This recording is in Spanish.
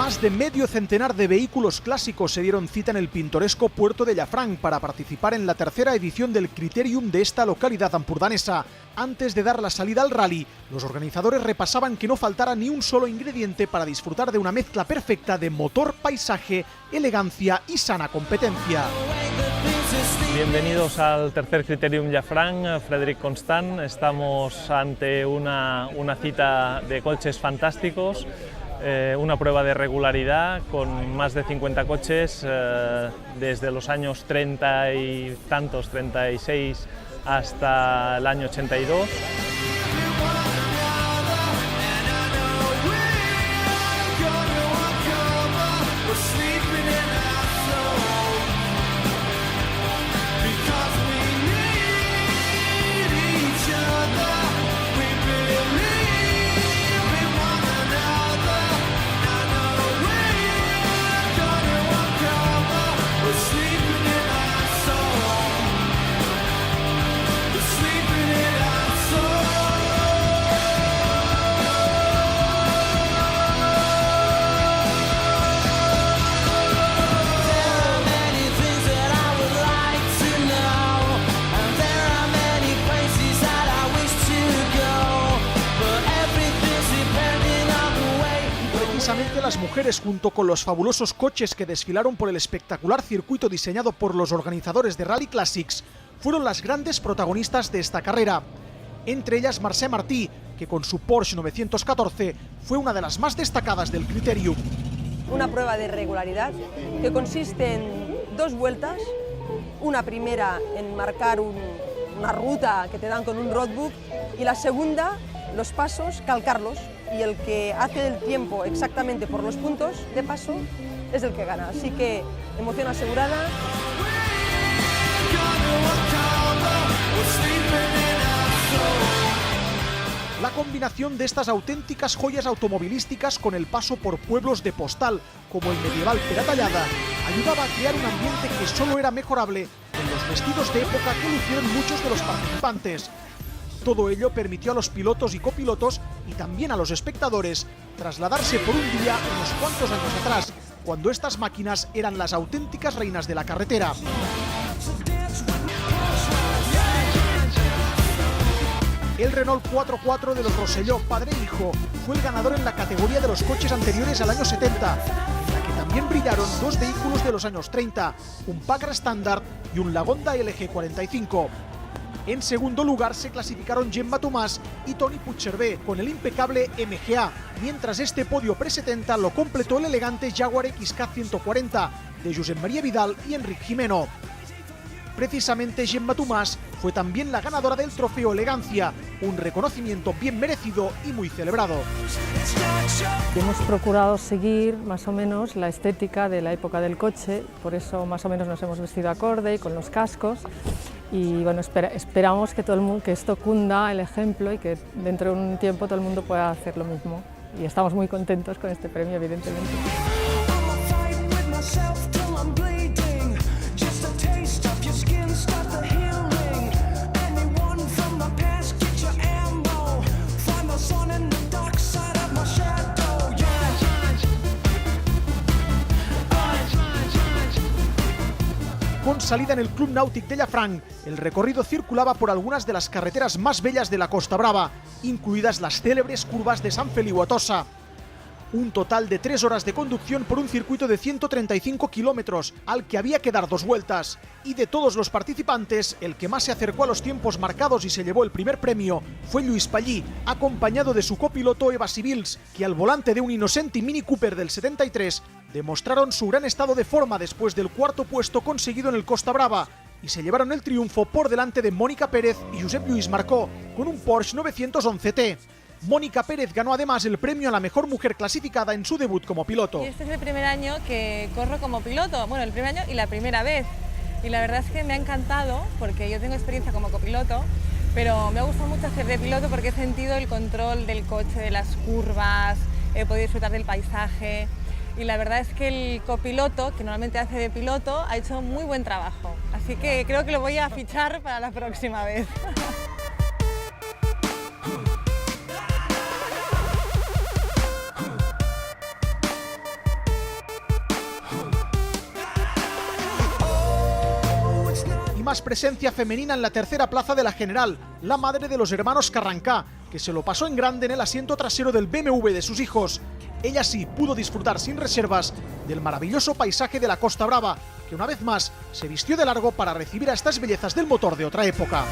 Más de medio centenar de vehículos clásicos se dieron cita en el pintoresco puerto de Llafranc para participar en la tercera edición del Criterium de esta localidad ampurdanesa. Antes de dar la salida al rally, los organizadores repasaban que no faltara ni un solo ingrediente para disfrutar de una mezcla perfecta de motor, paisaje, elegancia y sana competencia. Bienvenidos al tercer Criterium Llafranc, Frederic Constant. Estamos ante una cita de coches fantásticos. Una prueba de regularidad con más de 50 coches desde los años 30 y tantos, 36 hasta el año 82. Precisamente las mujeres, junto con los fabulosos coches que desfilaron por el espectacular circuito diseñado por los organizadores de Rally Classics, fueron las grandes protagonistas de esta carrera. Entre ellas Marcé Martí, que con su Porsche 914 fue una de las más destacadas del Criterium. Una prueba de regularidad que consiste en dos vueltas, una primera en marcar una ruta que te dan con un roadbook y la segunda, los pasos, calcarlos, y el que hace el tiempo exactamente por los puntos de paso es el que gana. Así que emoción asegurada. La combinación de estas auténticas joyas automovilísticas con el paso por pueblos de postal, como el medieval Peratallada, ayudaba a crear un ambiente que solo era mejorable con los vestidos de época que lucieron muchos de los participantes. Todo ello permitió a los pilotos y copilotos, y también a los espectadores, trasladarse por un día unos cuantos años atrás, cuando estas máquinas eran las auténticas reinas de la carretera. El Renault 4x4 de los Rosselló, padre e hijo, fue el ganador en la categoría de los coches anteriores al año 70, en la que también brillaron dos vehículos de los años 30, un Packard Standard y un Lagonda LG 45. En segundo lugar se clasificaron Gemma Tomàs y Toni Puigcerver con el impecable MGA, mientras este podio pre-70 lo completó el elegante Jaguar XK 140 de Josep María Vidal y Enric Gimeno. Precisamente Gemma Tomàs fue también la ganadora del trofeo Elegancia, un reconocimiento bien merecido y muy celebrado. Hemos procurado seguir más o menos la estética de la época del coche, por eso más o menos nos hemos vestido acorde y con los cascos. Y bueno, esperamos que que esto cunda el ejemplo y que dentro de un tiempo todo el mundo pueda hacer lo mismo. Y estamos muy contentos con este premio, evidentemente. Con salida en el Club Nàutic de Llafranc, el recorrido circulaba por algunas de las carreteras más bellas de la Costa Brava, incluidas las célebres curvas de Sant Feliu a Tossa. Un total de 3 horas de conducción por un circuito de 135 kilómetros, al que había que dar 2 vueltas. Y de todos los participantes, el que más se acercó a los tiempos marcados y se llevó el primer premio fue Lluís Pallí, acompañado de su copiloto Eva Sibils, que al volante de un Innocenti Mini Cooper del 73 demostraron su gran estado de forma después del cuarto puesto conseguido en el Costa Brava y se llevaron el triunfo por delante de Mónica Pérez y Josep Lluís Marcó con un Porsche 911T. Mónica Pérez ganó además el premio a la mejor mujer clasificada en su debut como piloto. Y este es el primer año que corro como piloto, bueno, el primer año y la primera vez. Y la verdad es que me ha encantado porque yo tengo experiencia como copiloto, pero me ha gustado mucho hacer de piloto porque he sentido el control del coche, de las curvas, he podido disfrutar del paisaje. Y la verdad es que el copiloto, que normalmente hace de piloto, ha hecho muy buen trabajo. Así que creo que lo voy a fichar para la próxima vez. más presencia femenina en la tercera plaza de la general, la madre de los hermanos Carrancá, que se lo pasó en grande en el asiento trasero del BMW de sus hijos. Ella sí pudo disfrutar sin reservas del maravilloso paisaje de la Costa Brava, que una vez más se vistió de largo para recibir a estas bellezas del motor de otra época.